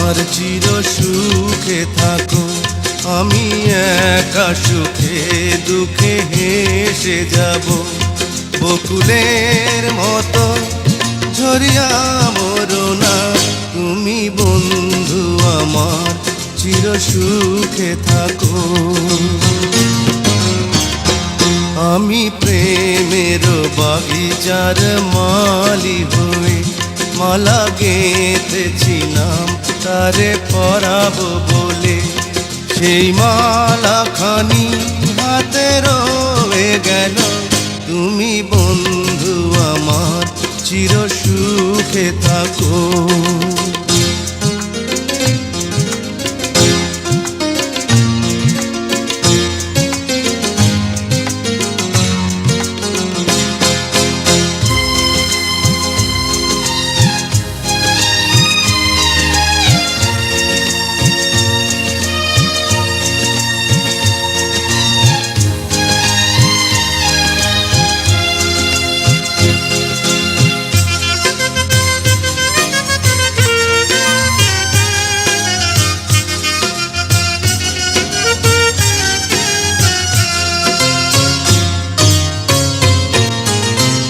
আমার চির সুখে থাকো। আমি একা সুখে দুঃখে হেসে যাব, বকুলের মতো ঝরিয়া মরো না। তুমি বন্ধু আমার চির সুখে থাকো। আমি প্রেমের বাগিচার মালি হয়ে মালা গেঁথেছিলাম তারে পরাবো বলে। সেই মালা খানি হাতে রয়ে গেল, তুমি বন্ধু আমার চির সুখে থাকো।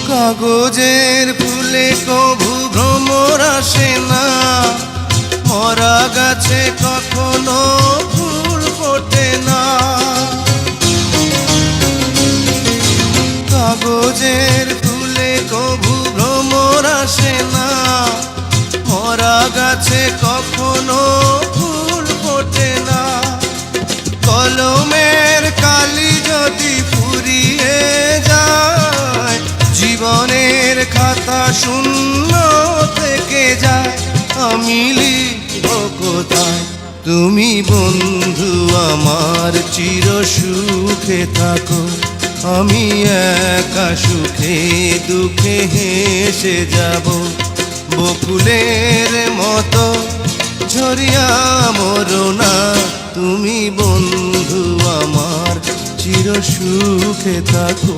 কাগজের ফুলে কভু ভ্রমর আসে না, মরা গাছে কখনো ফুল ফোটে না। কাগজের ফুলে কভু ভ্রমর আসে না, মরা গাছে কখনো ফুল ফোটে না। কলমের কালি যদি ফুরিয়ে যায়, জীবনের খাতা শূন্য থেকে যায়, আমি লিখব কোথায়? তুমি বন্ধু আমার চির সুখে থাকো। আমি একা সুখে দুঃখে হেসে যাব, বকুলের মতো ঝরিয়া মরো না। তুমি বন্ধু আমার চির সুখে থাকো।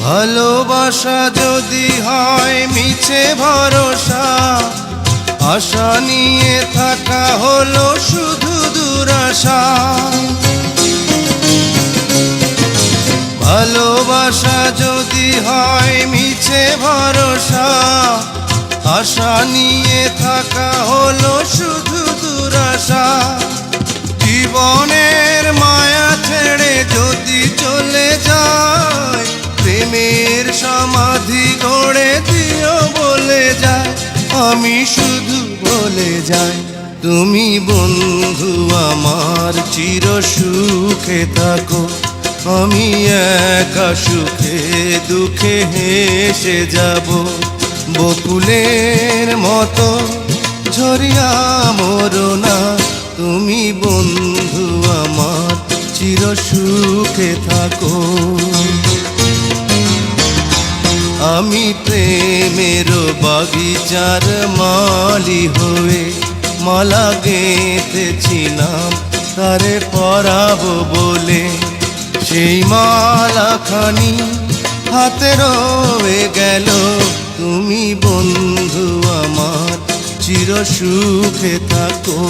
ভালোবাসা যদি হয় মিছে ভরসা, আশা নিয়ে থাকা হলো শুধু দুরাশা। ভালোবাসা যদি হয় মিছে ভরসা, আশা নিয়ে থাকা হলো শুধু দুরাশা। জীবনের মায়া ছেড়ে যদি চলে যায়, প্রেমের সমাধি গড়ে দিও বলে যায়, আমি শুধু বলে যাই, তুমি বন্ধু আমার চির সুখে থাকো। আমি একা সুখে দুঃখে হেসে যাব, বকুলের মতো ঝরিয়া মরো না। তুমি বন্ধু আমার চির সুখে থাকো। আমি প্রেমের বাগিচার মালি হয়ে মালা গেঁথেছিলাম তারে পরাবো বলে। সেই মালা খানি হাতে রয়ে গেল, তুমি বন্ধু আমার চির সুখে থাকো।